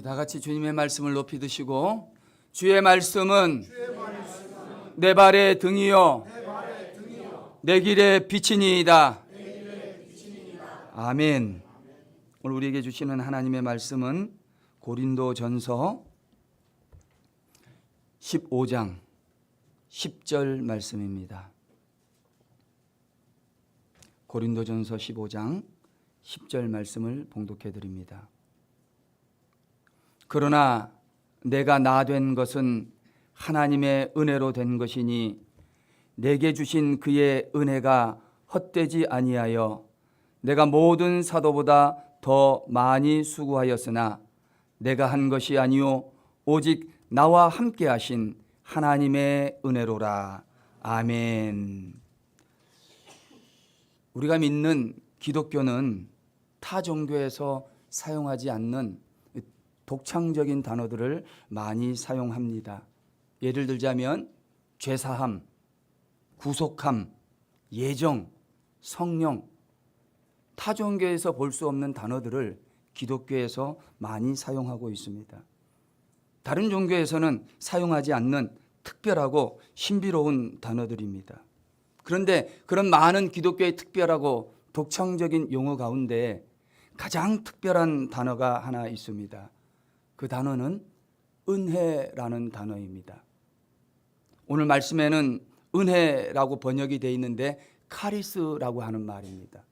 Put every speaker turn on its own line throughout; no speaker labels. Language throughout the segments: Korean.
우리 다 같이 주님의 말씀을 높이 드시고, 주의 말씀은 내 발의 등이요 내 길의 빛이니이다. 아멘. 오늘 우리에게 주시는 하나님의 말씀은 고린도전서 15장 10절 말씀입니다. 고린도전서 15장 10절 말씀을 봉독해 드립니다. 그러나 내가 나 된 것은 하나님의 은혜로 된 것이니 내게 주신 그의 은혜가 헛되지 아니하여 내가 모든 사도보다 더 많이 수고하였으나 내가 한 것이 아니요 오직 나와 함께 하신 하나님의 은혜로라. 아멘. 우리가 믿는 기독교는 타 종교에서 사용하지 않는 독창적인 단어들을 많이 사용합니다. 예를 들자면 죄사함, 구속함, 예정, 성령, 타 종교에서 볼 수 없는 단어들을 기독교에서 많이 사용하고 있습니다. 다른 종교에서는 사용하지 않는 특별하고 신비로운 단어들입니다. 그런데 그런 많은 기독교의 특별하고 독창적인 용어 가운데 가장 특별한 단어가 하나 있습니다. 그 단어는 은혜라는 단어입니다. 오늘 말씀에는 은혜라고 번역이 되어 있는데 카리스라고 하는 말입니다.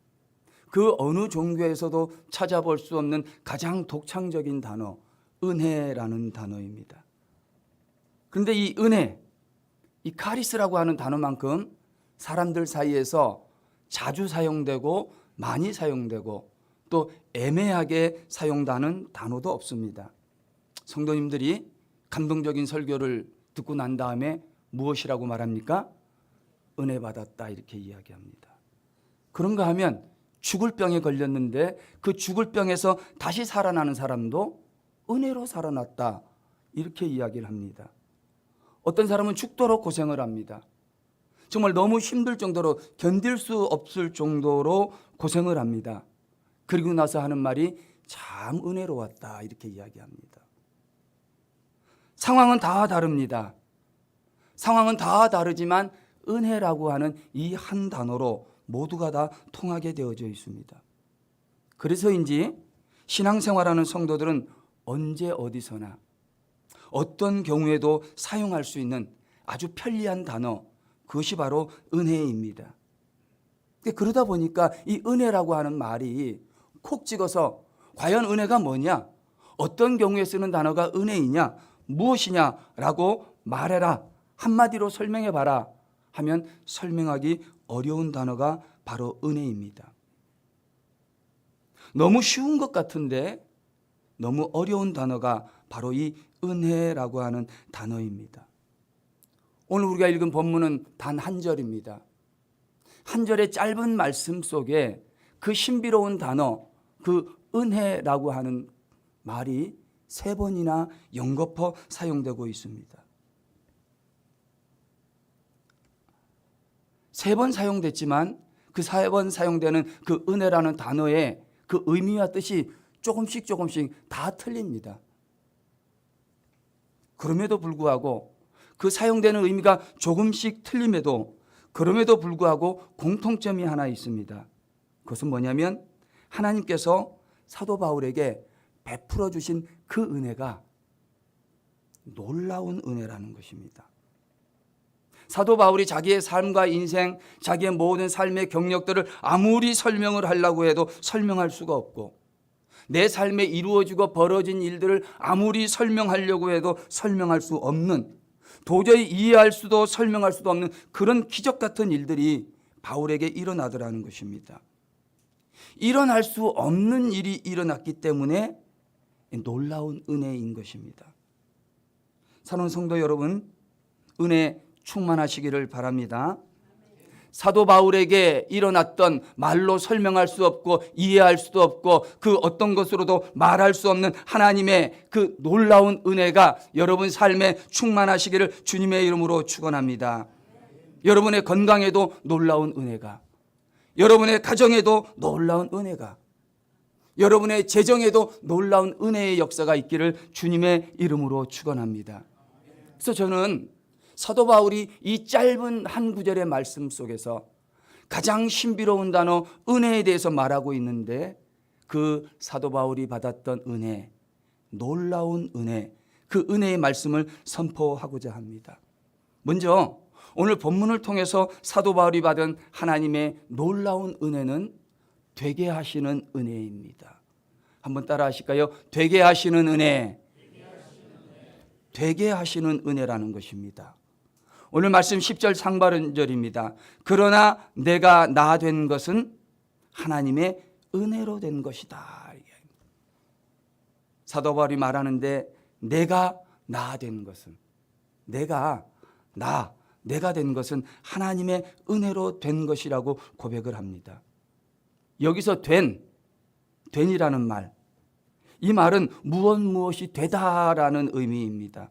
그 어느 종교에서도 찾아볼 수 없는 가장 독창적인 단어, 은혜라는 단어입니다. 그런데 이 은혜, 이 카리스라고 하는 단어만큼 사람들 사이에서 자주 사용되고 많이 사용되고 또 애매하게 사용되는 단어도 없습니다. 성도님들이 감동적인 설교를 듣고 난 다음에 무엇이라고 말합니까? 은혜 받았다 이렇게 이야기합니다. 그런가 하면 죽을 병에 걸렸는데 그 죽을 병에서 다시 살아나는 사람도 은혜로 살아났다 이렇게 이야기를 합니다. 어떤 사람은 죽도록 고생을 합니다. 정말 너무 힘들 정도로 견딜 수 없을 정도로 고생을 합니다. 그리고 나서 하는 말이 참 은혜로웠다 이렇게 이야기합니다. 상황은 다 다릅니다. 상황은 다 다르지만 은혜라고 하는 이 한 단어로 모두가 다 통하게 되어져 있습니다. 그래서인지 신앙생활하는 성도들은 언제 어디서나 어떤 경우에도 사용할 수 있는 아주 편리한 단어, 그것이 바로 은혜입니다. 그러다 보니까 이 은혜라고 하는 말이 콕 찍어서 과연 은혜가 뭐냐? 어떤 경우에 쓰는 단어가 은혜이냐? 무엇이냐라고 말해라, 한마디로 설명해봐라 하면 설명하기 어려운 단어가 바로 은혜입니다. 너무 쉬운 것 같은데 너무 어려운 단어가 바로 이 은혜라고 하는 단어입니다. 오늘 우리가 읽은 본문은 단 한 절입니다. 한 절의 짧은 말씀 속에 그 신비로운 단어, 그 은혜라고 하는 말이 3번이나 연거푸 사용되고 있습니다. 3번 사용됐지만 그 4번 사용되는 그 은혜라는 단어의 그 의미와 뜻이 조금씩 다 틀립니다. 그럼에도 불구하고 그 사용되는 의미가 조금씩 틀림에도 그럼에도 불구하고 공통점이 하나 있습니다. 그것은 뭐냐면 하나님께서 사도 바울에게 베풀어 주신 그 은혜가 놀라운 은혜라는 것입니다. 사도 바울이 자기의 삶과 인생, 자기의 모든 삶의 경력들을 아무리 설명을 하려고 해도 설명할 수가 없고 내 삶에 이루어지고 벌어진 일들을 아무리 설명하려고 해도 설명할 수 없는, 도저히 이해할 수도 설명할 수도 없는 그런 기적 같은 일들이 바울에게 일어나더라는 것입니다. 일어날 수 없는 일이 일어났기 때문에 놀라운 은혜인 것입니다. 사랑하는 성도 여러분, 은혜 충만하시기를 바랍니다. 사도 바울에게 일어났던 말로 설명할 수 없고 이해할 수도 없고 그 어떤 것으로도 말할 수 없는 하나님의 그 놀라운 은혜가 여러분 삶에 충만하시기를 주님의 이름으로 축원합니다. 여러분의 건강에도 놀라운 은혜가, 여러분의 가정에도 놀라운 은혜가, 여러분의 재정에도 놀라운 은혜의 역사가 있기를 주님의 이름으로 축원합니다. 그래서 저는 사도 바울이 이 짧은 한 구절의 말씀 속에서 가장 신비로운 단어 은혜에 대해서 말하고 있는데, 그 사도 바울이 받았던 은혜, 놀라운 은혜, 그 은혜의 말씀을 선포하고자 합니다. 먼저 오늘 본문을 통해서 사도 바울이 받은 하나님의 놀라운 은혜는 되게 하시는 은혜입니다. 한번 따라 하실까요? 되게 하시는 은혜. 되게 하시는 은혜라는 것입니다. 오늘 말씀 10절 상반절입니다. 그러나 내가 나 된 것은 하나님의 은혜로 된 것이다. 사도 바울이 말하는데, 내가 나 된 것은, 내가 된 것은 하나님의 은혜로 된 것이라고 고백을 합니다. 여기서 된이라는 말, 이 말은 무엇이 되다라는 의미입니다.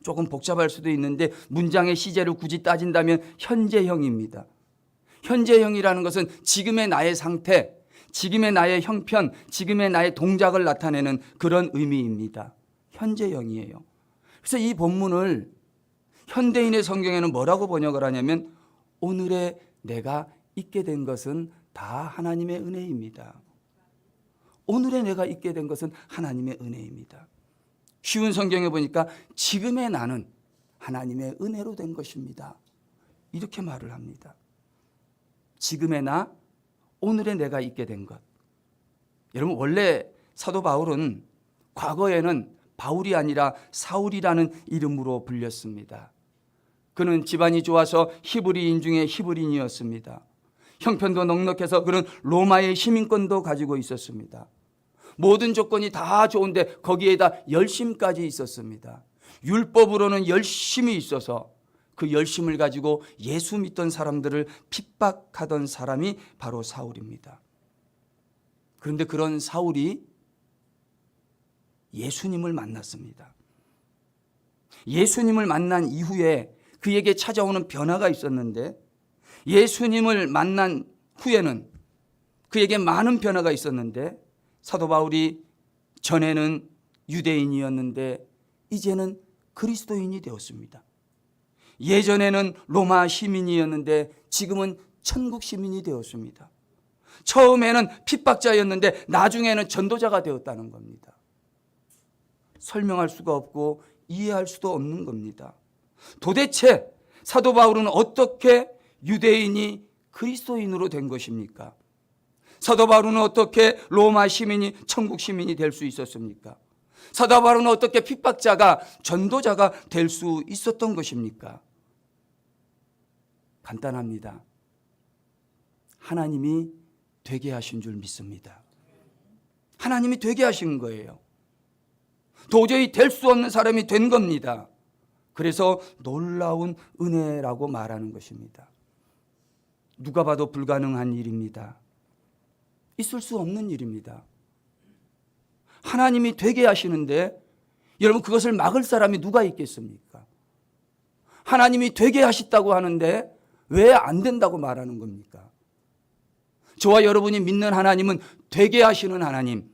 조금 복잡할 수도 있는데 문장의 시제를 굳이 따진다면 현재형입니다. 현재형이라는 것은 지금의 나의 상태, 지금의 나의 형편, 지금의 나의 동작을 나타내는 그런 의미입니다. 현재형이에요. 그래서 이 본문을 현대인의 성경에는 뭐라고 번역을 하냐면, 오늘의 내가 있게 된 것은 다 하나님의 은혜입니다. 오늘의 내가 있게 된 것은 하나님의 은혜입니다. 쉬운 성경에 보니까 지금의 나는 하나님의 은혜로 된 것입니다. 이렇게 말을 합니다. 지금의 나, 오늘의 내가 있게 된 것. 여러분, 원래 사도 바울은 과거에는 바울이 아니라 사울이라는 이름으로 불렸습니다. 그는 집안이 좋아서 히브리인 중에 히브리인이었습니다. 형편도 넉넉해서 그는 로마의 시민권도 가지고 있었습니다. 모든 조건이 다 좋은데 거기에다 열심까지 있었습니다. 율법으로는 열심이 있어서 그 열심을 가지고 예수 믿던 사람들을 핍박하던 사람이 바로 사울입니다. 그런데 그런 사울이 예수님을 만났습니다. 예수님을 만난 이후에 그에게 찾아오는 변화가 있었는데, 예수님을 만난 후에는 그에게 많은 변화가 있었는데, 사도 바울이 전에는 유대인이었는데 이제는 그리스도인이 되었습니다. 예전에는 로마 시민이었는데 지금은 천국 시민이 되었습니다. 처음에는 핍박자였는데 나중에는 전도자가 되었다는 겁니다. 설명할 수가 없고 이해할 수도 없는 겁니다. 도대체 사도 바울은 어떻게 유대인이 그리스도인으로 된 것입니까? 사도 바울은 어떻게 로마 시민이 천국 시민이 될 수 있었습니까? 사도 바울은 어떻게 핍박자가 전도자가 될 수 있었던 것입니까? 간단합니다. 하나님이 되게 하신 줄 믿습니다. 하나님이 되게 하신 거예요. 도저히 될 수 없는 사람이 된 겁니다. 그래서 놀라운 은혜라고 말하는 것입니다. 누가 봐도 불가능한 일입니다. 있을 수 없는 일입니다. 하나님이 되게 하시는데 여러분, 그것을 막을 사람이 누가 있겠습니까? 하나님이 되게 하셨다고 하는데 왜 안 된다고 말하는 겁니까? 저와 여러분이 믿는 하나님은 되게 하시는 하나님,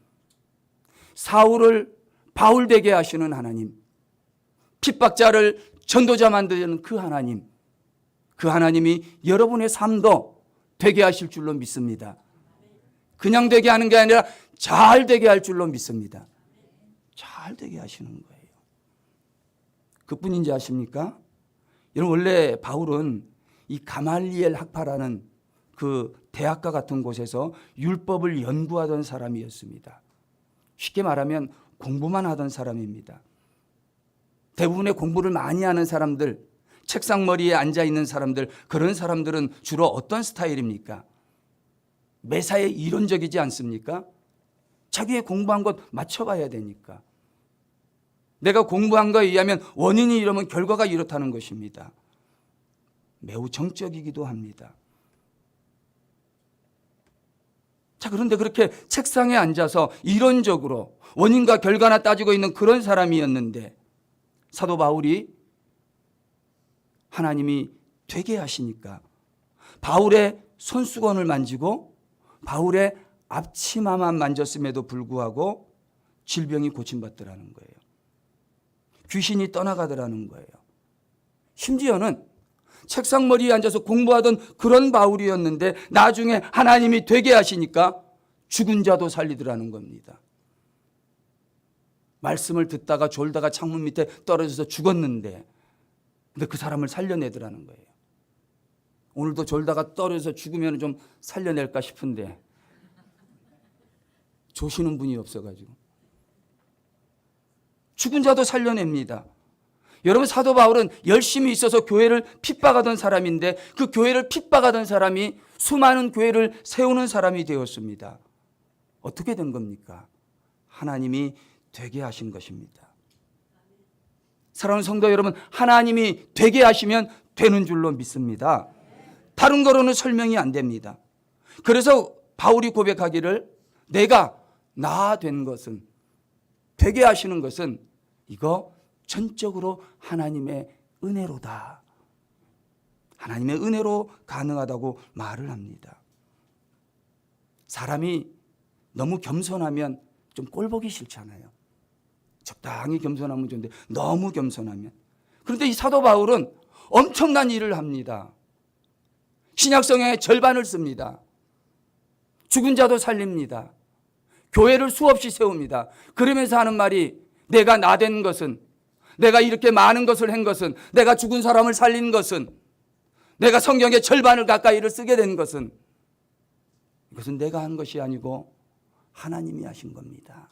사울을 바울 되게 하시는 하나님, 핍박자를 전도자 만드는 그 하나님, 그 하나님이 여러분의 삶도 되게 하실 줄로 믿습니다. 그냥 되게 하는 게 아니라 잘 되게 할 줄로 믿습니다. 잘 되게 하시는 거예요. 그뿐인지 아십니까? 여러분, 원래 바울은 이 가말리엘 학파라는 그 대학가 같은 곳에서 율법을 연구하던 사람이었습니다. 쉽게 말하면 공부만 하던 사람입니다. 대부분의 공부를 많이 하는 사람들, 책상머리에 앉아있는 사람들, 그런 사람들은 주로 어떤 스타일입니까? 매사에 이론적이지 않습니까? 자기의 공부한 것 맞춰봐야 되니까. 내가 공부한 거에 의하면 원인이 이러면 결과가 이렇다는 것입니다. 매우 정적이기도 합니다. 자, 그런데 그렇게 책상에 앉아서 이론적으로 원인과 결과나 따지고 있는 그런 사람이었는데, 사도 바울이 하나님이 되게 하시니까 바울의 손수건을 만지고 바울의 앞치마만 만졌음에도 불구하고 질병이 고침받더라는 거예요. 귀신이 떠나가더라는 거예요. 심지어는 책상머리에 앉아서 공부하던 그런 바울이었는데 나중에 하나님이 되게 하시니까 죽은 자도 살리더라는 겁니다. 말씀을 듣다가 졸다가 창문 밑에 떨어져서 죽었는데 근데 그 사람을 살려내더라는 거예요. 오늘도 졸다가 떨어져서 죽으면 좀 살려낼까 싶은데 조시는 분이 없어가지고 죽은 자도 살려냅니다. 여러분, 사도 바울은 열심히 있어서 교회를 핍박하던 사람인데 그 교회를 핍박하던 사람이 수많은 교회를 세우는 사람이 되었습니다. 어떻게 된 겁니까? 하나님이 되게 하신 것입니다. 사랑하는 성도 여러분, 하나님이 되게 하시면 되는 줄로 믿습니다. 다른 거로는 설명이 안 됩니다. 그래서 바울이 고백하기를 내가 나 된 것은, 되게 하시는 것은 이거 전적으로 하나님의 은혜로다. 하나님의 은혜로 가능하다고 말을 합니다. 사람이 너무 겸손하면 좀 꼴보기 싫잖아요. 적당히 겸손하면 좋은데 너무 겸손하면. 그런데 이 사도 바울은 엄청난 일을 합니다. 신약성경의 절반을 씁니다. 죽은 자도 살립니다. 교회를 수없이 세웁니다. 그러면서 하는 말이 내가 나 된 것은, 내가 이렇게 많은 것을 한 것은, 내가 죽은 사람을 살린 것은, 내가 성경의 절반을 가까이를 쓰게 된 것은 이것은 내가 한 것이 아니고 하나님이 하신 겁니다.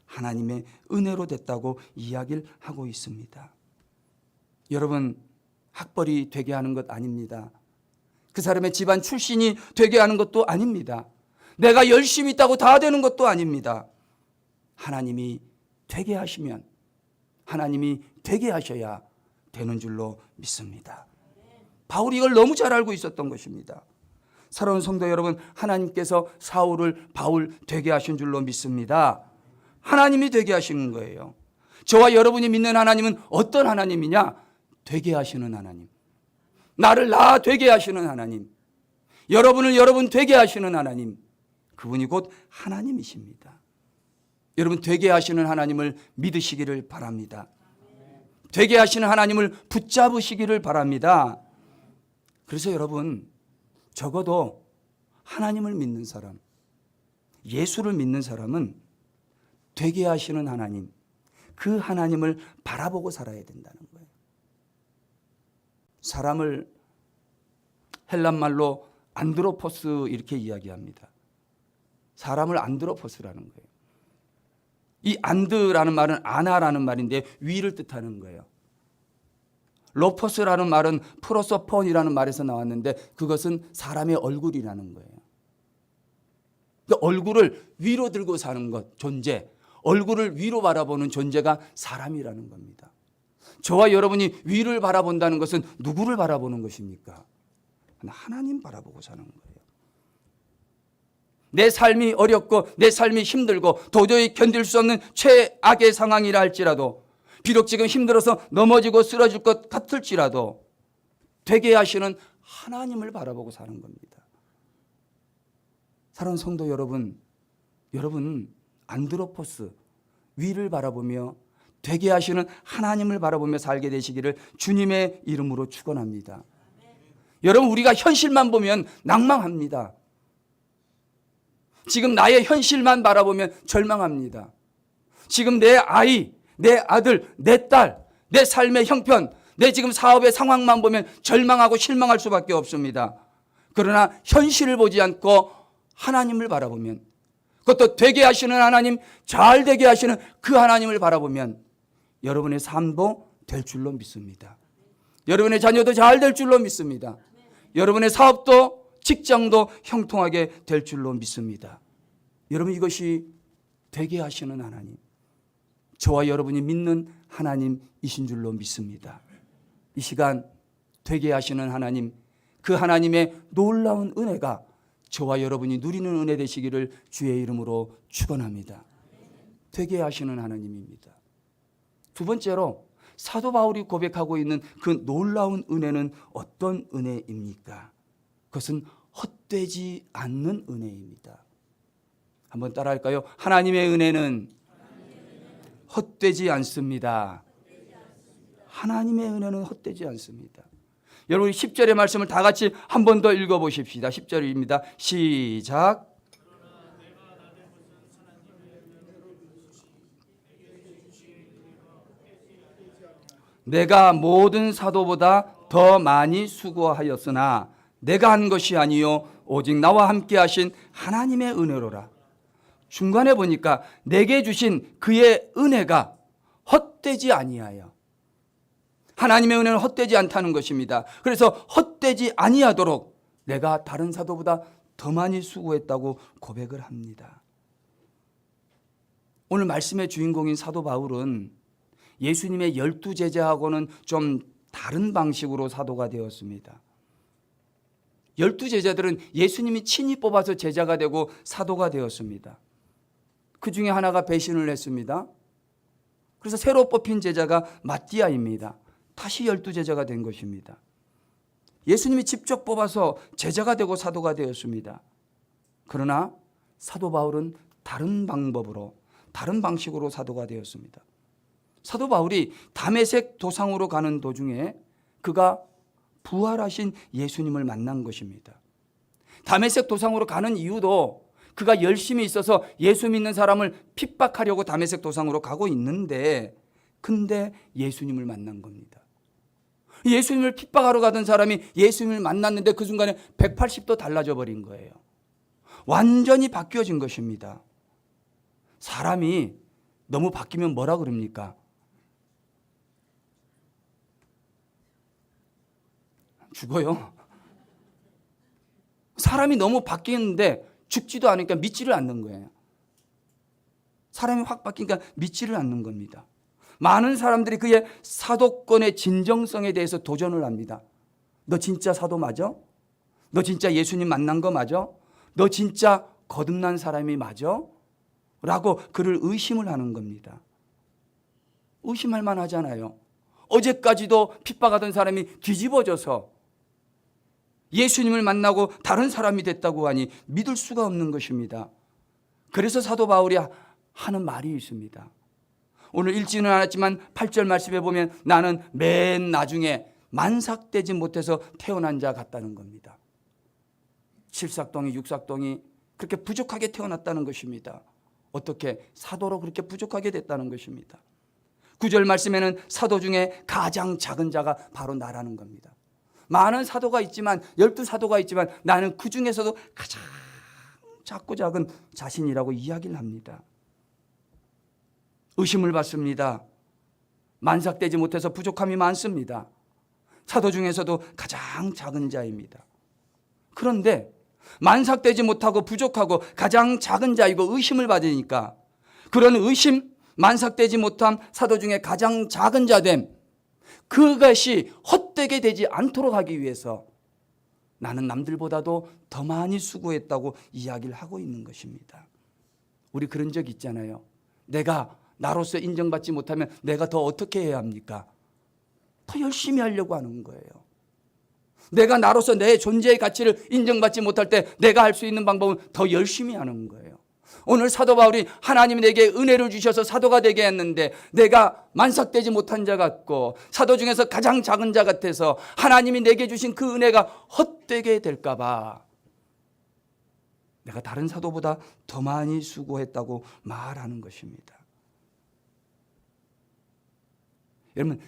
하나님의 은혜로 됐다고 이야기를 하고 있습니다. 여러분, 학벌이 되게 하는 것 아닙니다. 그 사람의 집안 출신이 되게 하는 것도 아닙니다. 내가 열심히 있다고 다 되는 것도 아닙니다. 하나님이 되게 하시면, 하나님이 되게 하셔야 되는 줄로 믿습니다. 바울이 이걸 너무 잘 알고 있었던 것입니다. 사랑하는 성도 여러분, 하나님께서 사울을 바울 되게 하신 줄로 믿습니다. 하나님이 되게 하시는 거예요. 저와 여러분이 믿는 하나님은 어떤 하나님이냐? 되게 하시는 하나님. 나를 나 되게 하시는 하나님. 여러분을 여러분 되게 하시는 하나님. 그분이 곧 하나님이십니다. 여러분, 되게 하시는 하나님을 믿으시기를 바랍니다. 되게 하시는 하나님을 붙잡으시기를 바랍니다. 그래서 여러분, 적어도 하나님을 믿는 사람, 예수를 믿는 사람은 되게 하시는 하나님, 그 하나님을 바라보고 살아야 된다는 거예요. 사람을 헬란말로 안드로포스 이렇게 이야기합니다. 사람을 안드로포스라는 거예요. 이 안드라는 말은 아나라는 말인데 위를 뜻하는 거예요. 로포스라는 말은 프로소폰이라는 말에서 나왔는데 그것은 사람의 얼굴이라는 거예요. 그러니까 얼굴을 위로 들고 사는 것, 존재, 얼굴을 위로 바라보는 존재가 사람이라는 겁니다. 저와 여러분이 위를 바라본다는 것은 누구를 바라보는 것입니까? 하나님 바라보고 사는 거예요. 내 삶이 어렵고 내 삶이 힘들고 도저히 견딜 수 없는 최악의 상황이라 할지라도, 비록 지금 힘들어서 넘어지고 쓰러질 것 같을지라도 되게 하시는 하나님을 바라보고 사는 겁니다. 사랑하는 성도 여러분, 여러분 안드로포스, 위를 바라보며 되게 하시는 하나님을 바라보며 살게 되시기를 주님의 이름으로 축원합니다. 여러분, 우리가 현실만 보면 낭망합니다. 지금 나의 현실만 바라보면 절망합니다. 지금 내 아이, 내 아들, 내 딸, 내 삶의 형편, 내 지금 사업의 상황만 보면 절망하고 실망할 수밖에 없습니다. 그러나 현실을 보지 않고 하나님을 바라보면, 그것도 되게 하시는 하나님, 잘 되게 하시는 그 하나님을 바라보면 여러분의 삶도 될 줄로 믿습니다. 여러분의 자녀도 잘 될 줄로 믿습니다. 여러분의 사업도 직장도 형통하게 될 줄로 믿습니다. 여러분, 이것이 되게 하시는 하나님, 저와 여러분이 믿는 하나님이신 줄로 믿습니다. 이 시간 되게 하시는 하나님, 그 하나님의 놀라운 은혜가 저와 여러분이 누리는 은혜 되시기를 주의 이름으로 축원합니다. 되게 하시는 하나님입니다. 두 번째로 사도 바울이 고백하고 있는 그 놀라운 은혜는 어떤 은혜입니까? 그것은 헛되지 않는 은혜입니다. 한번 따라할까요? 하나님의 은혜는 헛되지 않습니다. 하나님의 은혜는 헛되지 않습니다. 여러분 10절의 말씀을 다 같이 한 번 더 읽어보십시다. 10절입니다. 시작. 내가 모든 사도보다 더 많이 수고하였으나 내가 한 것이 아니요 오직 나와 함께 하신 하나님의 은혜로라. 중간에 보니까 내게 주신 그의 은혜가 헛되지 아니하여, 하나님의 은혜는 헛되지 않다는 것입니다. 그래서 헛되지 아니하도록 내가 다른 사도보다 더 많이 수고했다고 고백을 합니다. 오늘 말씀의 주인공인 사도 바울은 예수님의 12제자하고는 좀 다른 방식으로 사도가 되었습니다. 12제자들은 예수님이 친히 뽑아서 제자가 되고 사도가 되었습니다. 그 중에 하나가 배신을 했습니다. 그래서 새로 뽑힌 제자가 마띠아입니다. 다시 12제자가 된 것입니다. 예수님이 직접 뽑아서 제자가 되고 사도가 되었습니다. 그러나 사도 바울은 다른 방법으로, 다른 방식으로 사도가 되었습니다. 사도 바울이 다메섹 도상으로 가는 도중에 그가 부활하신 예수님을 만난 것입니다. 다메섹 도상으로 가는 이유도 그가 열심히 있어서 예수 믿는 사람을 핍박하려고 다메섹 도상으로 가고 있는데, 근데 예수님을 만난 겁니다. 예수님을 핍박하러 가던 사람이 예수님을 만났는데 그 순간에 180도 달라져 버린 거예요. 완전히 바뀌어진 것입니다. 사람이 너무 바뀌면 뭐라 그럽니까? 죽어요. 사람이 너무 바뀌는데 죽지도 않으니까 믿지를 않는 거예요. 사람이 확 바뀌니까 믿지를 않는 겁니다. 많은 사람들이 그의 사도권의 진정성에 대해서 도전을 합니다. 너 진짜 사도 맞아? 너 진짜 예수님 만난 거 맞아? 너 진짜 거듭난 사람이 맞아? 라고 그를 의심을 하는 겁니다. 의심할 만하잖아요. 어제까지도 핍박하던 사람이 뒤집어져서 예수님을 만나고 다른 사람이 됐다고 하니 믿을 수가 없는 것입니다. 그래서 사도 바울이 하는 말이 있습니다. 오늘 읽지는 않았지만 8절 말씀에 보면 나는 맨 나중에 만삭되지 못해서 태어난 자 같다는 겁니다. 7삭동이 6삭동이 그렇게 부족하게 태어났다는 것입니다. 어떻게? 사도로 그렇게 부족하게 됐다는 것입니다. 9절 말씀에는 사도 중에 가장 작은 자가 바로 나라는 겁니다. 많은 사도가 있지만 12사도가 있지만 나는 그 중에서도 가장 작고 작은 자신이라고 이야기를 합니다. 의심을 받습니다. 만삭되지 못해서 부족함이 많습니다. 사도 중에서도 가장 작은 자입니다. 그런데 만삭되지 못하고 부족하고 가장 작은 자이고 의심을 받으니까 그런 의심, 만삭되지 못함, 사도 중에 가장 작은 자됨, 그것이 헛되게 되지 않도록 하기 위해서 나는 남들보다도 더 많이 수고했다고 이야기를 하고 있는 것입니다. 우리 그런 적 있잖아요. 내가 나로서 인정받지 못하면 내가 더 어떻게 해야 합니까? 더 열심히 하려고 하는 거예요. 내가 나로서 내 존재의 가치를 인정받지 못할 때 내가 할 수 있는 방법은 더 열심히 하는 거예요. 오늘 사도 바울이 하나님이 내게 은혜를 주셔서 사도가 되게 했는데 내가 만삭되지 못한 자 같고 사도 중에서 가장 작은 자 같아서 하나님이 내게 주신 그 은혜가 헛되게 될까 봐 내가 다른 사도보다 더 많이 수고했다고 말하는 것입니다. 여러분,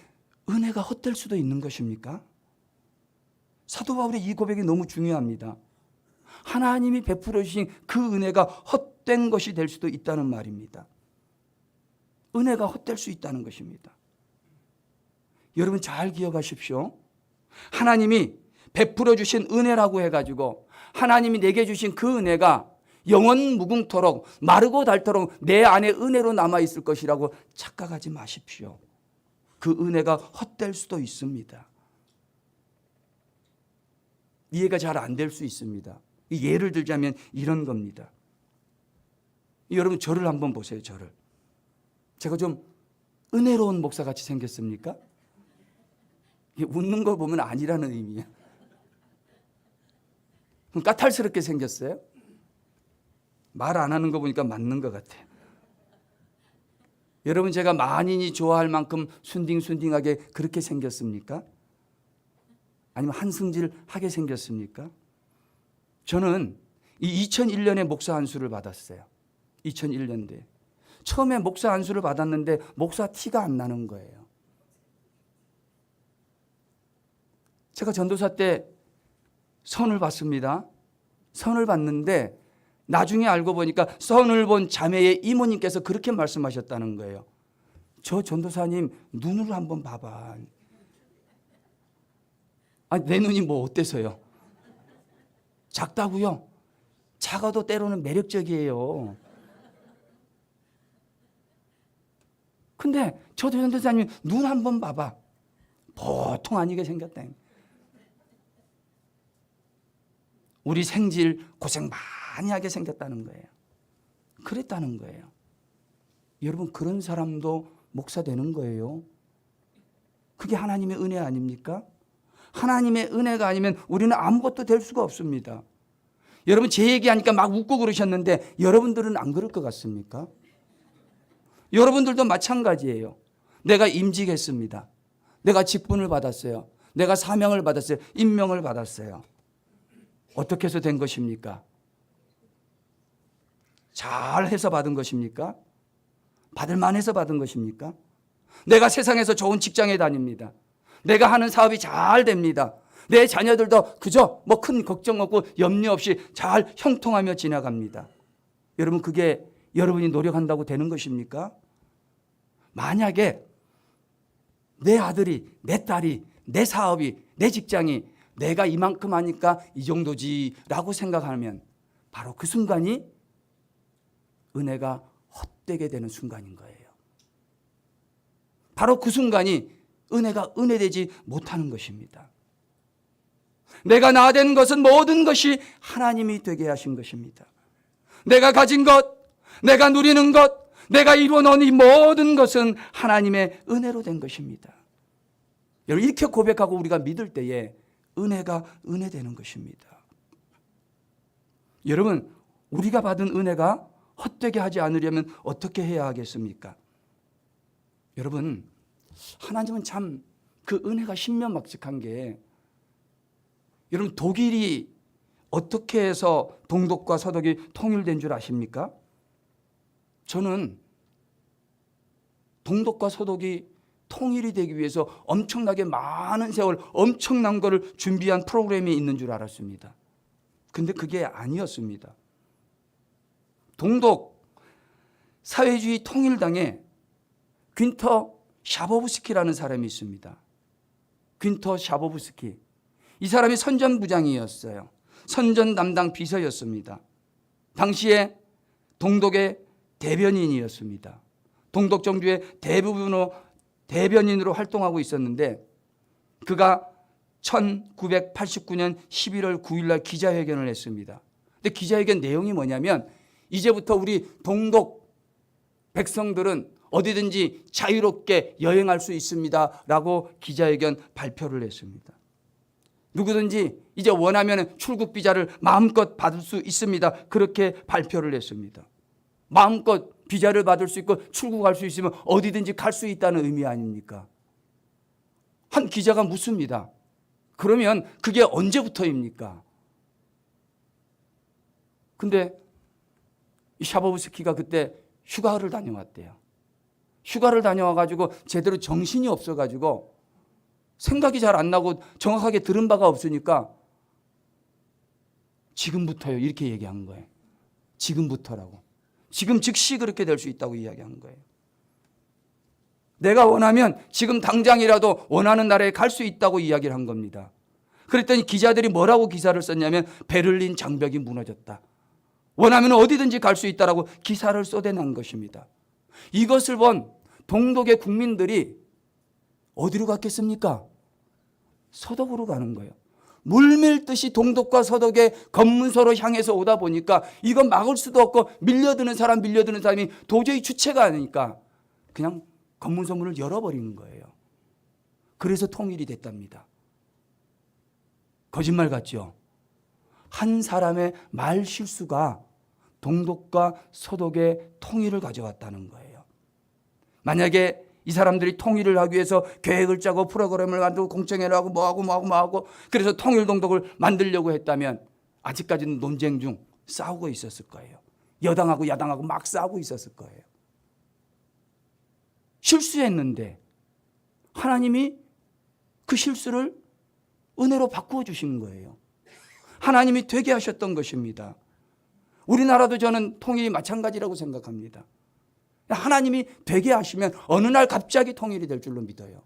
은혜가 헛될 수도 있는 것입니까? 사도 바울의 이 고백이 너무 중요합니다. 하나님이 베풀어 주신 그 은혜가 헛된 것이 될 수도 있다는 말입니다. 은혜가 헛될 수 있다는 것입니다. 여러분 잘 기억하십시오. 하나님이 베풀어 주신 은혜라고 해가지고 하나님이 내게 주신 그 은혜가 영원 무궁토록 마르고 닳도록 내 안에 은혜로 남아있을 것이라고 착각하지 마십시오. 그 은혜가 헛될 수도 있습니다. 이해가 잘 안 될 수 있습니다. 예를 들자면 이런 겁니다. 여러분 저를 한번 보세요. 저를. 제가 좀 은혜로운 목사같이 생겼습니까? 웃는 거 보면 아니라는 의미예요. 까탈스럽게 생겼어요? 말 안 하는 거 보니까 맞는 것 같아. 여러분, 제가 만인이 좋아할 만큼 순딩순딩하게 그렇게 생겼습니까? 아니면 한승질하게 생겼습니까? 저는 이 2001년에 목사 안수를 받았어요. 2001년도에. 처음에 목사 안수를 받았는데 목사 티가 안 나는 거예요. 제가 전도사 때 선을 받습니다. 선을 받는데 나중에 알고 보니까 선을 본 자매의 이모님께서 그렇게 말씀하셨다는 거예요. 저 전도사님 눈을 한번 봐봐. 아니, 내 눈이 뭐 어때서요? 작다고요? 작아도 때로는 매력적이에요. 근데 저 전도사님 눈 한번 봐봐. 보통 아니게 생겼다. 우리 생질 고생 많이 하게 생겼다는 거예요. 그랬다는 거예요. 여러분, 그런 사람도 목사 되는 거예요. 그게 하나님의 은혜 아닙니까? 하나님의 은혜가 아니면 우리는 아무것도 될 수가 없습니다. 여러분, 제 얘기하니까 막 웃고 그러셨는데 여러분들은 안 그럴 것 같습니까? 여러분들도 마찬가지예요. 내가 임직했습니다. 내가 직분을 받았어요. 내가 사명을 받았어요. 임명을 받았어요. 어떻게 해서 된 것입니까? 잘해서 받은 것입니까? 받을 만해서 받은 것입니까? 내가 세상에서 좋은 직장에 다닙니다. 내가 하는 사업이 잘 됩니다. 내 자녀들도 그저 뭐 큰 걱정 없고 염려 없이 잘 형통하며 지나갑니다. 여러분, 그게 여러분이 노력한다고 되는 것입니까? 만약에 내 아들이, 내 딸이, 내 사업이, 내 직장이 내가 이만큼 하니까 이 정도지라고 생각하면 바로 그 순간이 은혜가 헛되게 되는 순간인 거예요. 바로 그 순간이 은혜가 은혜되지 못하는 것입니다. 내가 나된 것은 모든 것이 하나님이 되게 하신 것입니다. 내가 가진 것, 내가 누리는 것, 내가 이루어놓은 이 모든 것은 하나님의 은혜로 된 것입니다. 여러분, 이렇게 고백하고 우리가 믿을 때에 은혜가 은혜되는 것입니다. 여러분, 우리가 받은 은혜가 헛되게 하지 않으려면 어떻게 해야 하겠습니까? 여러분, 하나님은 참 그 은혜가 신명막측한 게, 여러분, 독일이 어떻게 해서 동독과 서독이 통일된 줄 아십니까? 저는 동독과 서독이 통일이 되기 위해서 엄청나게 많은 세월 엄청난 것을 준비한 프로그램이 있는 줄 알았습니다. 근데 그게 아니었습니다. 동독 사회주의 통일당에 귄터 샤보브스키라는 사람이 있습니다. 귄터 샤보브스키. 이 사람이 선전부장이었어요. 선전 담당 비서였습니다. 당시에 동독의 대변인이었습니다. 동독 정주의 대변인으로 활동하고 있었는데, 그가 1989년 11월 9일 날 기자회견을 했습니다. 근데 기자회견 내용이 뭐냐면, 이제부터 우리 동독 백성들은 어디든지 자유롭게 여행할 수 있습니다 라고 기자회견 발표를 했습니다. 누구든지 이제 원하면 출국 비자를 마음껏 받을 수 있습니다. 그렇게 발표를 했습니다. 마음껏 비자를 받을 수 있고 출국할 수 있으면 어디든지 갈 수 있다는 의미 아닙니까? 한 기자가 묻습니다. 그러면 그게 언제부터입니까? 근데 이 샤보브스키가 그때 휴가를 다녀왔대요. 휴가를 다녀와가지고 제대로 정신이 없어가지고 생각이 잘 안 나고 정확하게 들은 바가 없으니까 지금부터요 이렇게 얘기한 거예요. 지금부터라고. 지금 즉시 그렇게 될 수 있다고 이야기한 거예요. 내가 원하면 지금 당장이라도 원하는 나라에 갈 수 있다고 이야기를 한 겁니다. 그랬더니 기자들이 뭐라고 기사를 썼냐면 베를린 장벽이 무너졌다. 원하면 어디든지 갈 수 있다라고 기사를 쏟아낸 것입니다. 이것을 본 동독의 국민들이 어디로 갔겠습니까? 서독으로 가는 거예요. 물밀듯이 동독과 서독의 검문소로 향해서 오다 보니까 이건 막을 수도 없고 밀려드는 사람이 도저히 주체가 아니니까 그냥 검문소 문을 열어버리는 거예요. 그래서 통일이 됐답니다. 거짓말 같죠? 한 사람의 말 실수가 동독과 서독의 통일을 가져왔다는 거예요. 만약에 이 사람들이 통일을 하기 위해서 계획을 짜고 프로그램을 만들고 공청회를 하고 뭐하고 그래서 통일 동독을 만들려고 했다면 아직까지는 논쟁 중 싸우고 있었을 거예요. 여당하고 야당하고 막 싸우고 있었을 거예요. 실수했는데 하나님이 그 실수를 은혜로 바꾸어 주신 거예요. 하나님이 되게 하셨던 것입니다. 우리나라도 저는 통일이 마찬가지라고 생각합니다. 하나님이 되게 하시면 어느 날 갑자기 통일이 될 줄로 믿어요.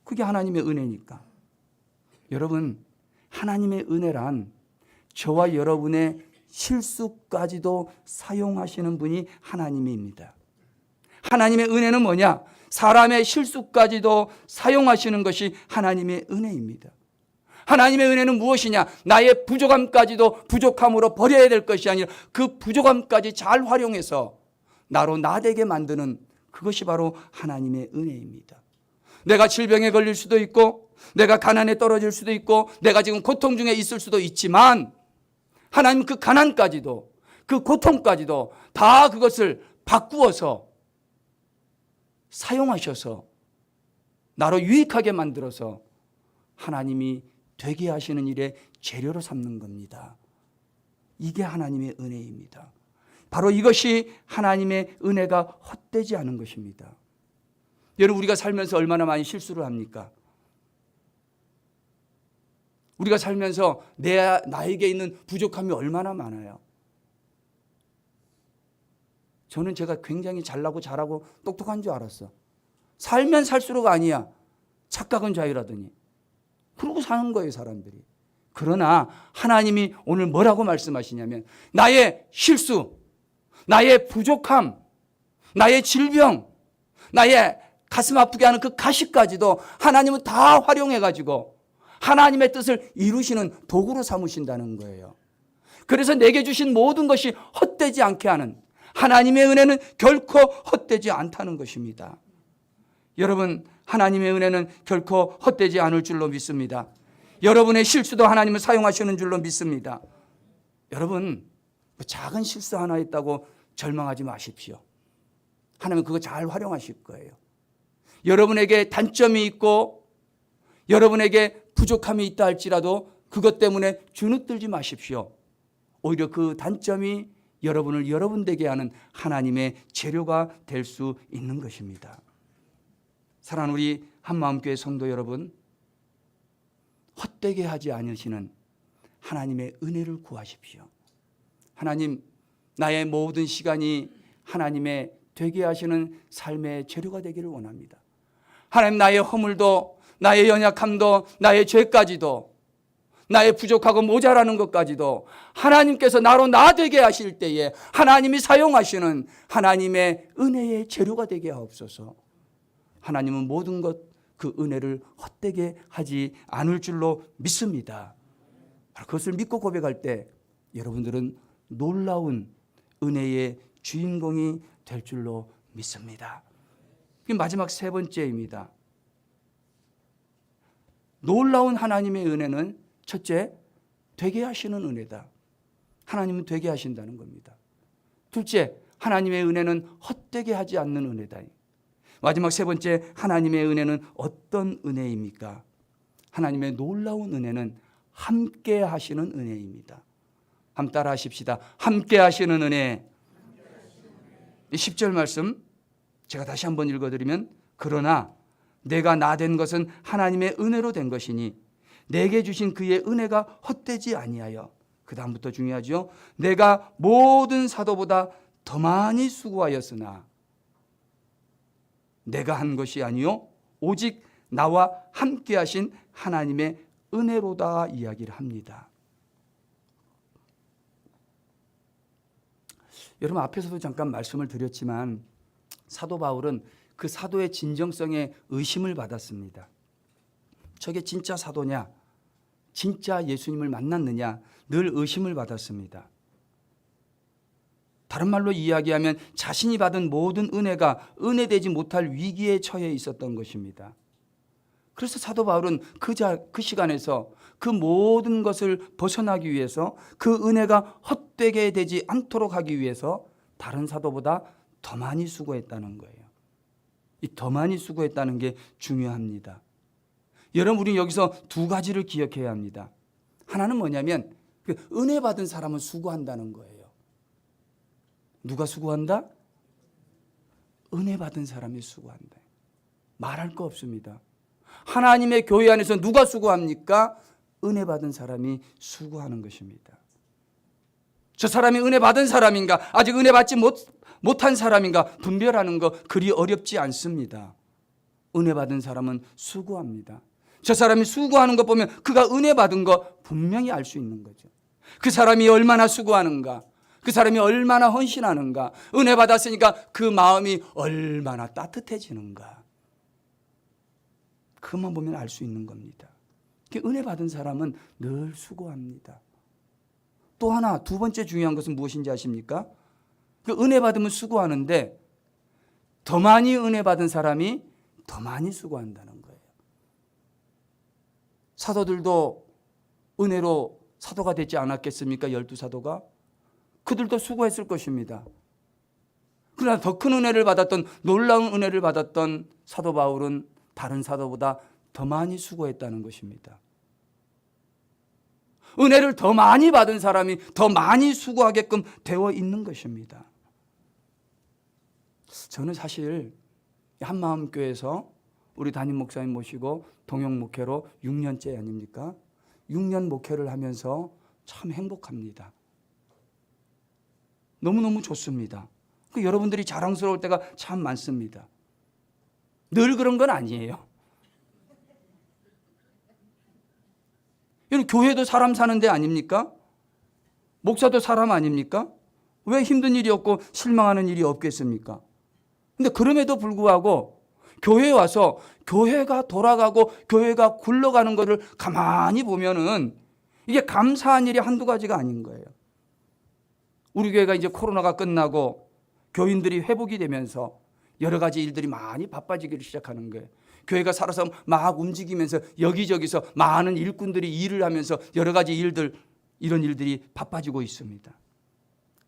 그게 하나님의 은혜니까. 여러분, 하나님의 은혜란 저와 여러분의 실수까지도 사용하시는 분이 하나님입니다. 하나님의 은혜는 뭐냐? 사람의 실수까지도 사용하시는 것이 하나님의 은혜입니다. 하나님의 은혜는 무엇이냐? 나의 부족함까지도 부족함으로 버려야 될 것이 아니라 그 부족함까지 잘 활용해서 나로 나되게 만드는 그것이 바로 하나님의 은혜입니다. 내가 질병에 걸릴 수도 있고 내가 가난에 떨어질 수도 있고 내가 지금 고통 중에 있을 수도 있지만 하나님 그 가난까지도 그 고통까지도 다 그것을 바꾸어서 사용하셔서 나로 유익하게 만들어서 하나님이 되게 하시는 일에 재료로 삼는 겁니다. 이게 하나님의 은혜입니다. 바로 이것이 하나님의 은혜가 헛되지 않은 것입니다. 여러분, 우리가 살면서 얼마나 많이 실수를 합니까? 우리가 살면서 나에게 있는 부족함이 얼마나 많아요. 저는 제가 굉장히 잘나고 잘하고 똑똑한 줄 알았어. 살면 살수록 아니야. 착각은 자유라더니. 그러고 사는 거예요, 사람들이. 그러나 하나님이 오늘 뭐라고 말씀하시냐면 나의 실수, 나의 부족함, 나의 질병, 나의 가슴 아프게 하는 그 가시까지도 하나님은 다 활용해가지고 하나님의 뜻을 이루시는 도구로 삼으신다는 거예요. 그래서 내게 주신 모든 것이 헛되지 않게 하는 하나님의 은혜는 결코 헛되지 않다는 것입니다. 여러분, 하나님의 은혜는 결코 헛되지 않을 줄로 믿습니다. 여러분의 실수도 하나님을 사용하시는 줄로 믿습니다. 여러분, 작은 실수 하나 있다고 절망하지 마십시오. 하나님은 그거 잘 활용하실 거예요. 여러분에게 단점이 있고 여러분에게 부족함이 있다 할지라도 그것 때문에 주눅들지 마십시오. 오히려 그 단점이 여러분을 여러분 되게 하는 하나님의 재료가 될 수 있는 것입니다. 사랑하는 우리 한마음교회 성도 여러분, 헛되게 하지 않으시는 하나님의 은혜를 구하십시오. 하나님, 나의 모든 시간이 하나님의 되게 하시는 삶의 재료가 되기를 원합니다. 하나님, 나의 허물도 나의 연약함도 나의 죄까지도 나의 부족하고 모자라는 것까지도 하나님께서 나로 나 되게 하실 때에 하나님이 사용하시는 하나님의 은혜의 재료가 되게 하옵소서. 하나님은 모든 것 그 은혜를 헛되게 하지 않을 줄로 믿습니다. 그것을 믿고 고백할 때 여러분들은 놀라운 은혜의 주인공이 될 줄로 믿습니다. 마지막 세 번째입니다. 놀라운 하나님의 은혜는 첫째, 되게 하시는 은혜다. 하나님은 되게 하신다는 겁니다. 둘째, 하나님의 은혜는 헛되게 하지 않는 은혜다. 마지막 세 번째, 하나님의 은혜는 어떤 은혜입니까? 하나님의 놀라운 은혜는 함께 하시는 은혜입니다. 한번 따라 하십시다. 함께 하시는 은혜. 10절 말씀 제가 다시 한번 읽어드리면, 그러나 내가 나 된 것은 하나님의 은혜로 된 것이니 내게 주신 그의 은혜가 헛되지 아니하여, 그 다음부터 중요하죠. 내가 모든 사도보다 더 많이 수고하였으나 내가 한 것이 아니요 오직 나와 함께 하신 하나님의 은혜로다 이야기를 합니다. 여러분, 앞에서도 잠깐 말씀을 드렸지만 사도 바울은 그 사도의 진정성에 의심을 받았습니다. 저게 진짜 사도냐? 진짜 예수님을 만났느냐? 늘 의심을 받았습니다. 다른 말로 이야기하면 자신이 받은 모든 은혜가 은혜되지 못할 위기에 처해 있었던 것입니다. 그래서 사도 바울은 그 시간에서 그 모든 것을 벗어나기 위해서 그 은혜가 헛되게 되지 않도록 하기 위해서 다른 사도보다 더 많이 수고했다는 거예요. 이 더 많이 수고했다는 게 중요합니다. 여러분, 우리 여기서 두 가지를 기억해야 합니다. 하나는 뭐냐면 은혜 받은 사람은 수고한다는 거예요. 누가 수고한다? 은혜 받은 사람이 수고한다. 말할 거 없습니다. 하나님의 교회 안에서 누가 수고합니까? 은혜 받은 사람이 수고하는 것입니다. 저 사람이 은혜 받은 사람인가, 아직 은혜 받지 못한 사람인가 분별하는 거 그리 어렵지 않습니다. 은혜 받은 사람은 수고합니다. 저 사람이 수고하는 것 보면 그가 은혜 받은 거 분명히 알 수 있는 거죠. 그 사람이 얼마나 수고하는가, 그 사람이 얼마나 헌신하는가, 은혜 받았으니까 그 마음이 얼마나 따뜻해지는가, 그것만 보면 알 수 있는 겁니다. 은혜 받은 사람은 늘 수고합니다. 또 하나, 두 번째 중요한 것은 무엇인지 아십니까? 은혜 받으면 수고하는데 더 많이 은혜 받은 사람이 더 많이 수고한다는 거예요. 사도들도 은혜로 사도가 되지 않았겠습니까? 12사도가. 그들도 수고했을 것입니다. 그러나 더 큰 은혜를 받았던, 놀라운 은혜를 받았던 사도 바울은 다른 사도보다 더 많이 수고했다는 것입니다. 은혜를 더 많이 받은 사람이 더 많이 수고하게끔 되어 있는 것입니다. 저는 사실 한마음교회에서 우리 담임 목사님 모시고 동역 목회로 6년째 아닙니까? 6년 목회를 하면서 참 행복합니다. 너무너무 좋습니다. 여러분들이 자랑스러울 때가 참 많습니다. 늘 그런 건 아니에요. 교회도 사람 사는 데 아닙니까? 목사도 사람 아닙니까? 왜 힘든 일이 없고 실망하는 일이 없겠습니까? 근데 그럼에도 불구하고 교회에 와서 교회가 돌아가고 교회가 굴러가는 것을 가만히 보면은 이게 감사한 일이 한두 가지가 아닌 거예요. 우리 교회가 이제 코로나가 끝나고 교인들이 회복이 되면서 여러 가지 일들이 많이 바빠지기를 시작하는 거예요. 교회가 살아서 막 움직이면서 여기저기서 많은 일꾼들이 일을 하면서 여러 가지 일들, 이런 일들이 바빠지고 있습니다.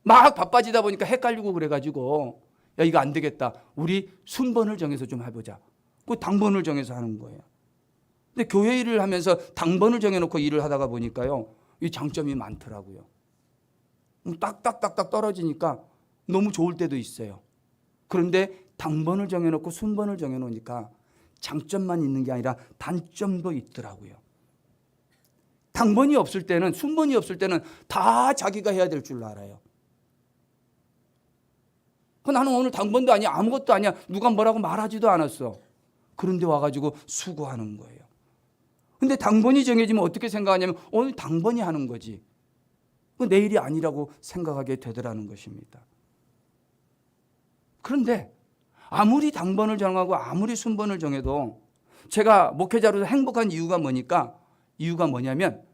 막 바빠지다 보니까 헷갈리고 그래가지고 야, 이거 안 되겠다. 우리 순번을 정해서 좀 해보자. 그 당번을 정해서 하는 거예요. 근데 교회 일을 하면서 당번을 정해놓고 일을 하다가 보니까요, 이 장점이 많더라고요. 딱딱딱딱 떨어지니까 너무 좋을 때도 있어요. 그런데 당번을 정해놓고 순번을 정해놓으니까 장점만 있는 게 아니라 단점도 있더라고요. 당번이 없을 때는, 순번이 없을 때는 다 자기가 해야 될 줄 알아요. 나는 오늘 당번도 아니야, 아무것도 아니야, 누가 뭐라고 말하지도 않았어. 그런데 와가지고 수고하는 거예요. 근데 당번이 정해지면 어떻게 생각하냐면 오늘 당번이 하는 거지, 내일이 아니라고 생각하게 되더라는 것입니다. 그런데 아무리 당번을 정하고 아무리 순번을 정해도 제가 목회자로서 행복한 이유가 뭐냐면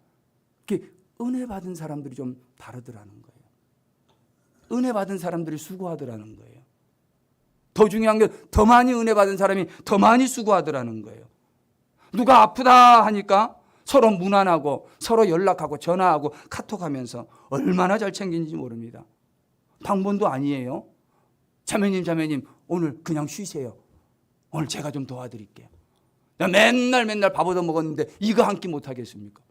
은혜 받은 사람들이 좀 다르더라는 거예요. 은혜 받은 사람들이 수고하더라는 거예요. 더 중요한 게 더 많이 은혜 받은 사람이 더 많이 수고하더라는 거예요. 누가 아프다 하니까 서로 문안하고 서로 연락하고 전화하고 카톡하면서 얼마나 잘 챙기는지 모릅니다. 당번도 아니에요. 자매님 오늘 그냥 쉬세요. 오늘 제가 좀 도와드릴게요. 나 맨날 밥 얻어 먹었는데 이거 한 끼 못 하겠습니까?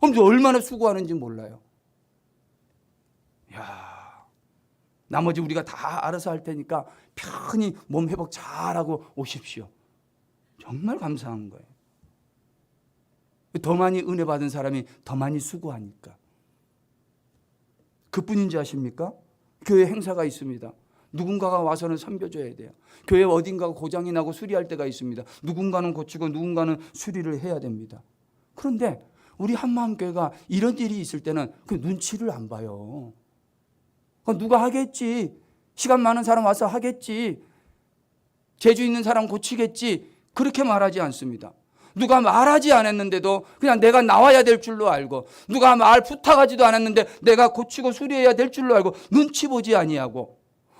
얼마나 수고하는지 몰라요. 야, 나머지 우리가 다 알아서 할 테니까 편히 몸 회복 잘하고 오십시오. 정말 감사한 거예요. 더 많이 은혜 받은 사람이 더 많이 수고하니까. 그뿐인지 아십니까? 교회 행사가 있습니다. 누군가가 와서는 섬겨줘야 돼요. 교회 어딘가가 고장이 나고 수리할 때가 있습니다. 누군가는 고치고 누군가는 수리를 해야 됩니다. 그런데 우리 한마음교회가 이런 일이 있을 때는 그 눈치를 안 봐요. 누가 하겠지. 시간 많은 사람 와서 하겠지. 재주 있는 사람 고치겠지. 그렇게 말하지 않습니다. 누가 말하지 않았는데도 그냥 내가 나와야 될 줄로 알고, 누가 말 부탁하지도 않았는데 내가 고치고 수리해야 될 줄로 알고 눈치 보지 아니하고,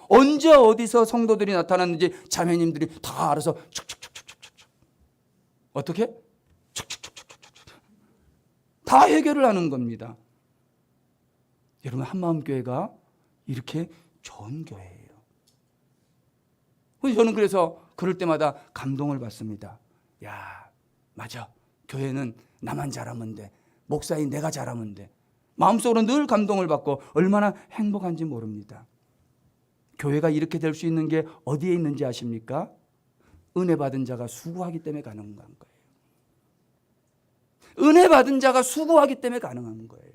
언제 어디서 성도들이 나타났는지 자매님들이 다 알아서 촉촉촉촉촉촉 어떻게? 촉촉촉촉촉촉 다 해결을 하는 겁니다. 여러분, 한마음교회가 이렇게 좋은 교회예요. 저는 그래서 그럴 때마다 감동을 받습니다. 야, 맞아. 교회는 나만 잘하면 돼. 목사인 내가 잘하면 돼. 마음속으로 늘 감동을 받고 얼마나 행복한지 모릅니다. 교회가 이렇게 될 수 있는 게 어디에 있는지 아십니까? 은혜 받은 자가 수고하기 때문에 가능한 거예요. 은혜 받은 자가 수고하기 때문에 가능한 거예요.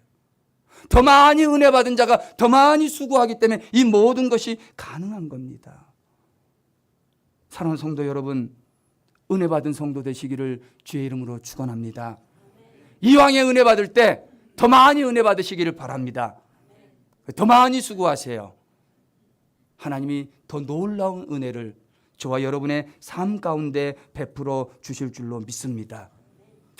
더 많이 은혜 받은 자가 더 많이 수고하기 때문에 이 모든 것이 가능한 겁니다. 사랑하는 성도 여러분, 은혜 받은 성도 되시기를 주의 이름으로 축원합니다. 이왕에 은혜 받을 때 더 많이 은혜 받으시기를 바랍니다. 더 많이 수고하세요. 하나님이 더 놀라운 은혜를 저와 여러분의 삶 가운데 베풀어 주실 줄로 믿습니다.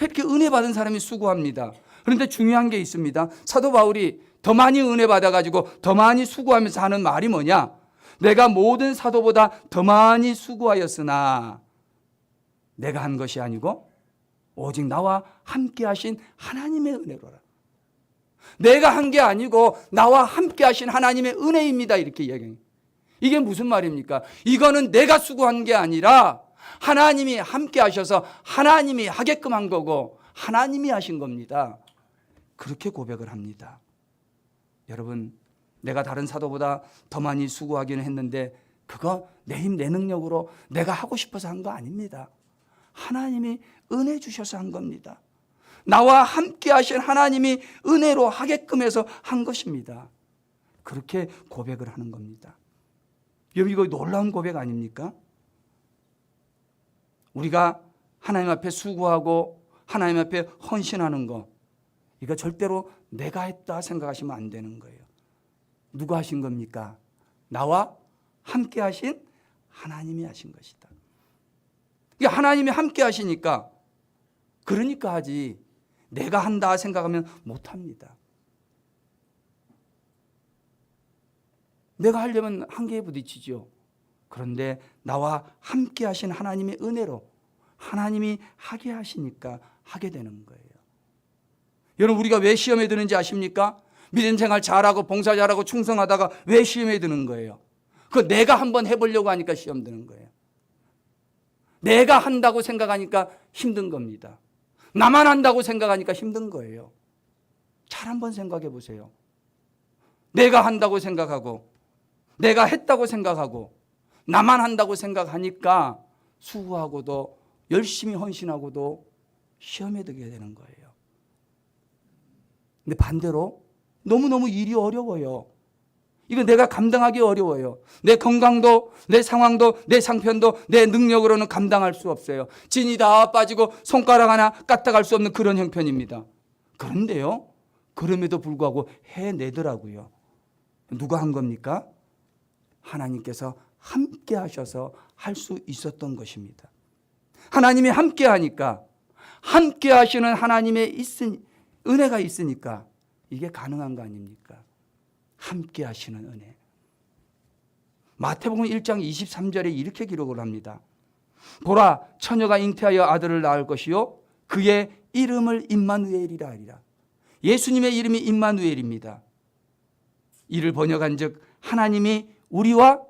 이렇게 은혜 받은 사람이 수고합니다. 그런데 중요한 게 있습니다. 사도 바울이 더 많이 은혜 받아가지고 더 많이 수고하면서 하는 말이 뭐냐? 내가 모든 사도보다 더 많이 수고하였으나 내가 한 것이 아니고 오직 나와 함께 하신 하나님의 은혜로라. 내가 한 게 아니고 나와 함께 하신 하나님의 은혜입니다. 이렇게 이야기해요. 이게 무슨 말입니까? 이거는 내가 수고한 게 아니라 하나님이 함께 하셔서 하나님이 하게끔 한 거고 하나님이 하신 겁니다. 그렇게 고백을 합니다. 여러분, 내가 다른 사도보다 더 많이 수고하기는 했는데 그거 내 힘, 내 능력으로 내가 하고 싶어서 한 거 아닙니다. 하나님이 은혜 주셔서 한 겁니다. 나와 함께 하신 하나님이 은혜로 하게끔 해서 한 것입니다. 그렇게 고백을 하는 겁니다. 여러분, 이거 놀라운 고백 아닙니까? 우리가 하나님 앞에 수고하고 하나님 앞에 헌신하는 거, 이거 절대로 내가 했다 생각하시면 안 되는 거예요. 누가 하신 겁니까? 나와 함께 하신 하나님이 하신 것이다. 이게 하나님이 함께 하시니까 그러니까 하지 내가 한다 생각하면 못합니다. 내가 하려면 한계에 부딪히죠. 그런데 나와 함께 하신 하나님의 은혜로 하나님이 하게 하시니까 하게 되는 거예요. 여러분, 우리가 왜 시험에 드는지 아십니까? 믿음 생활 잘하고 봉사 잘하고 충성하다가 왜 시험에 드는 거예요? 그거 내가 한번 해보려고 하니까 시험 드는 거예요. 내가 한다고 생각하니까 힘든 겁니다. 나만 한다고 생각하니까 힘든 거예요. 잘 한번 생각해 보세요. 내가 한다고 생각하고 내가 했다고 생각하고 나만 한다고 생각하니까 수고하고도 열심히 헌신하고도 시험에 들게 되는 거예요. 근데 반대로 너무너무 일이 어려워요. 이거 내가 감당하기 어려워요. 내 건강도, 내 상황도, 내 상편도 내 능력으로는 감당할 수 없어요. 진이 다 빠지고 손가락 하나 까딱할 수 없는 그런 형편입니다. 그런데요, 그럼에도 불구하고 해내더라고요. 누가 한 겁니까? 하나님께서 함께 하셔서 할 수 있었던 것입니다. 하나님이 함께 하니까, 함께 하시는 하나님의 은혜가 있으니까 이게 가능한 거 아닙니까? 함께 하시는 은혜. 마태복음 1장 23절에 이렇게 기록을 합니다. 보라, 처녀가 잉태하여 아들을 낳을 것이요 그의 이름을 임마누엘이라 하리라. 예수님의 이름이 임마누엘입니다. 이를 번역한즉 하나님이 우리와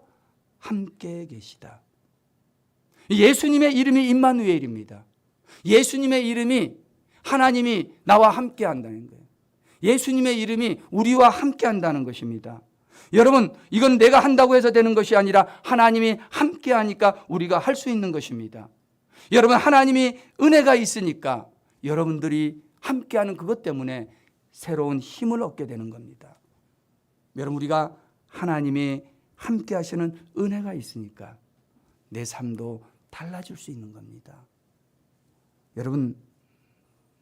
함께 계시다. 예수님의 이름이 임마누엘입니다. 예수님의 이름이 하나님이 나와 함께 한다는 거예요. 예수님의 이름이 우리와 함께 한다는 것입니다. 여러분, 이건 내가 한다고 해서 되는 것이 아니라 하나님이 함께 하니까 우리가 할 수 있는 것입니다. 여러분, 하나님이 은혜가 있으니까 여러분들이 함께하는 그것 때문에 새로운 힘을 얻게 되는 겁니다. 여러분, 우리가 하나님이 함께 하시는 은혜가 있으니까 내 삶도 달라질 수 있는 겁니다. 여러분,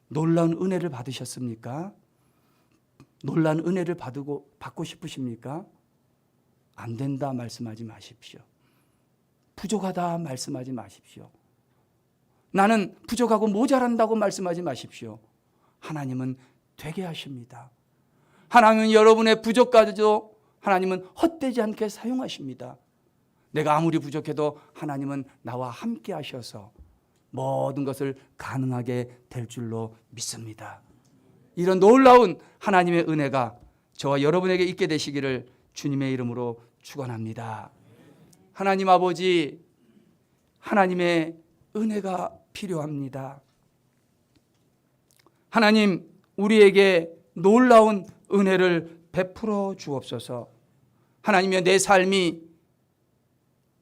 놀라운 은혜를 받으셨습니까? 놀라운 은혜를 받고 싶으십니까? 안 된다 말씀하지 마십시오. 부족하다 말씀하지 마십시오. 나는 부족하고 모자란다고 말씀하지 마십시오. 하나님은 되게 하십니다. 하나님은 여러분의 부족까지도 하나님은 헛되지 않게 사용하십니다. 내가 아무리 부족해도 하나님은 나와 함께 하셔서 모든 것을 가능하게 될 줄로 믿습니다. 이런 놀라운 하나님의 은혜가 저와 여러분에게 있게 되시기를 주님의 이름으로 축원합니다. 하나님 아버지, 하나님의 은혜가 필요합니다. 하나님, 우리에게 놀라운 은혜를 베풀어 주옵소서. 하나님이여, 내 삶이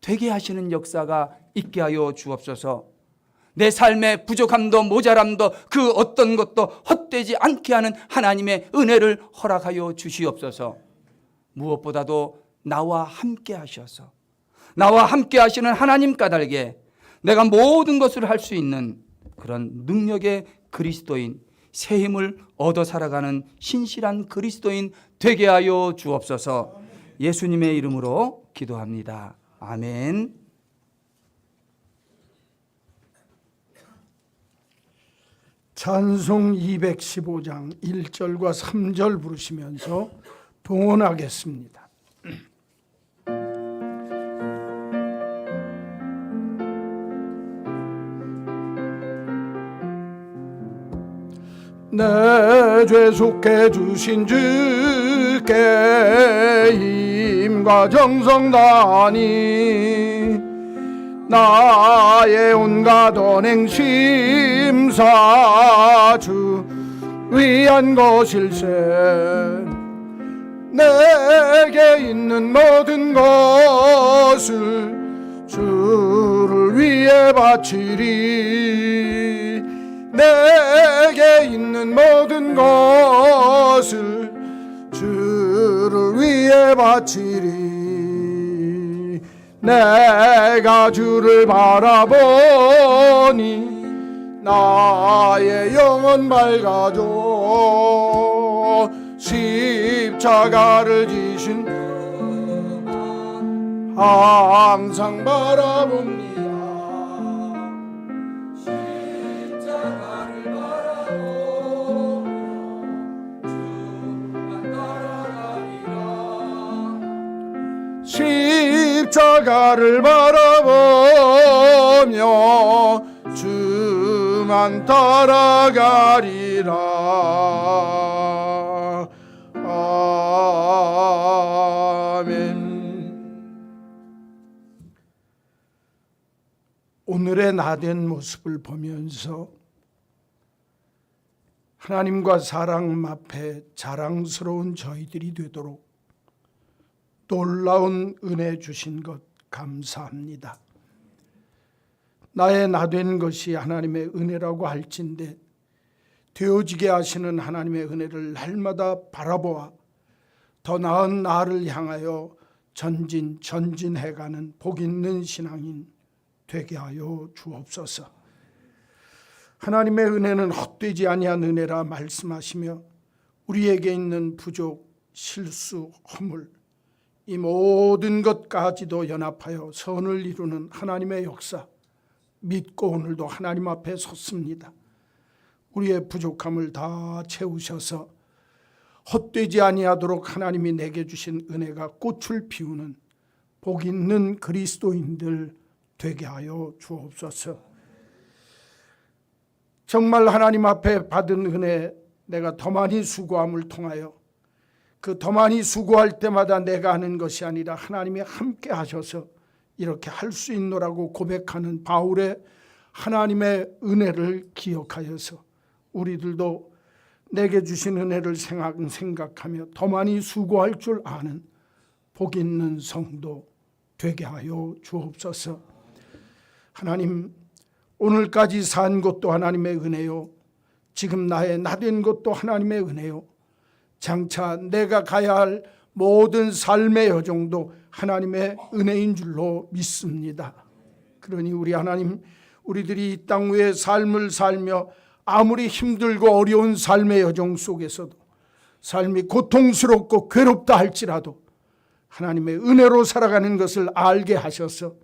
되게 하시는 역사가 있게 하여 주옵소서. 내 삶의 부족함도 모자람도 그 어떤 것도 헛되지 않게 하는 하나님의 은혜를 허락하여 주시옵소서. 무엇보다도 나와 함께 하셔서, 나와 함께 하시는 하나님 까닭에 내가 모든 것을 할 수 있는 그런 능력의 그리스도인, 새 힘을 얻어 살아가는 신실한 그리스도인 되게 하여 주옵소서. 예수님의 이름으로 기도합니다. 아멘.
찬송 215장 1절과 3절 부르시면서 동원하겠습니다. 내 죄 속해 주신 주께 힘과 정성 다하니 나의 온갖 언행 심사주 위한 것일세. 내게 있는 모든 것을 주를 위해 바치리. 내게 있는 모든 것을 주를 위해 바치리. 내가 주를 바라보니 나의 영혼 밝아져. 십자가를 지신 항상 바라봅니다. 십자가를 바라보며 주만 따라가리라. 십자가를 바라보며 주만 따라가리라. 아멘. 오늘의 나된 모습을 보면서 하나님과 사람 앞에 자랑스러운 저희들이 되도록 놀라운 은혜 주신 것 감사합니다. 나의 나된 것이 하나님의 은혜라고 할진대 되어지게 하시는 하나님의 은혜를 날마다 바라보아 더 나은 나를 향하여 전진해가는 복 있는 신앙인 되게 하여 주옵소서. 하나님의 은혜는 헛되지 아니한 은혜라 말씀하시며 우리에게 있는 부족, 실수, 허물 이 모든 것까지도 연합하여 선을 이루는 하나님의 역사 믿고 오늘도 하나님 앞에 섰습니다. 우리의 부족함을 다 채우셔서 헛되지 아니하도록 하나님이 내게 주신 은혜가 꽃을 피우는 복 있는 그리스도인들 되게 하여 주옵소서. 정말 하나님 앞에 받은 은혜, 내가 더 많이 수고함을 통하여 그 더 많이 수고할 때마다 내가 하는 것이 아니라 하나님이 함께 하셔서 이렇게 할 수 있노라고 고백하는 바울의 하나님의 은혜를 기억하여서 우리들도 내게 주신 은혜를 생각하며 더 많이 수고할 줄 아는 복 있는 성도 되게 하여 주옵소서. 하나님, 오늘까지 산 것도 하나님의 은혜요, 지금 나의 나된 것도 하나님의 은혜요, 장차 내가 가야 할 모든 삶의 여정도 하나님의 은혜인 줄로 믿습니다. 그러니 우리 하나님, 우리들이 이 땅 위에 삶을 살며 아무리 힘들고 어려운 삶의 여정 속에서도 삶이 고통스럽고 괴롭다 할지라도 하나님의 은혜로 살아가는 것을 알게 하셔서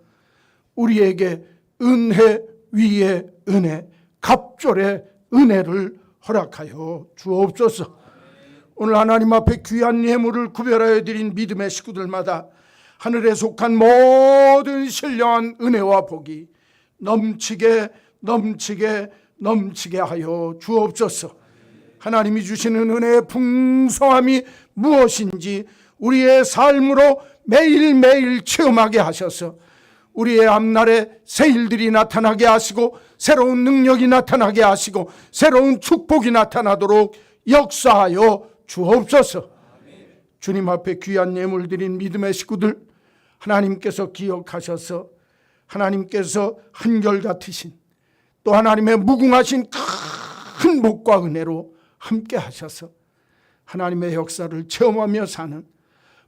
우리에게 은혜 위에 은혜, 갑절의 은혜를 허락하여 주옵소서. 오늘 하나님 앞에 귀한 예물을 구별하여 드린 믿음의 식구들마다 하늘에 속한 모든 신령한 은혜와 복이 넘치게 넘치게 하여 주옵소서. 하나님이 주시는 은혜의 풍성함이 무엇인지 우리의 삶으로 매일매일 체험하게 하셔서 우리의 앞날에 새 일들이 나타나게 하시고 새로운 능력이 나타나게 하시고 새로운 축복이 나타나도록 역사하여 주옵소서. 주님 앞에 귀한 예물 드린 믿음의 식구들 하나님께서 기억하셔서 하나님께서 한결같으신 또 하나님의 무궁하신 큰 복과 은혜로 함께 하셔서 하나님의 역사를 체험하며 사는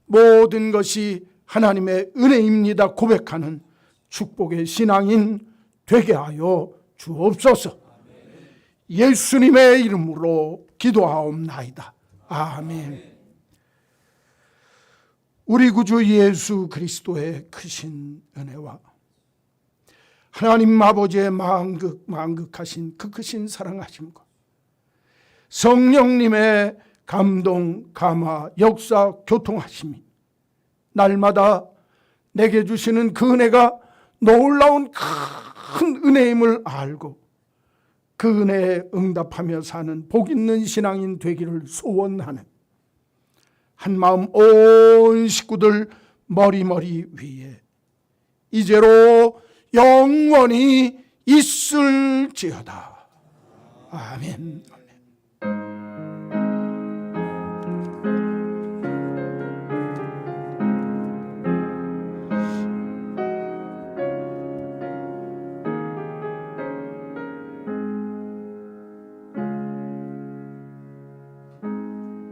모든 것이 하나님의 은혜입니다 고백하는 축복의 신앙인 되게 하여 주옵소서. 예수님의 이름으로 기도하옵나이다. 아멘. 우리 구주 예수 그리스도의 크신 은혜와 하나님 아버지의 만극하신 그 크신 사랑하심과 성령님의 감동, 감화, 역사, 교통하심이 날마다 내게 주시는 그 은혜가 놀라운 큰 은혜임을 알고 그 은혜에 응답하며 사는 복 있는 신앙인 되기를 소원하는 한마음 온 식구들 머리머리 위에 이제로 영원히 있을지어다. 아멘.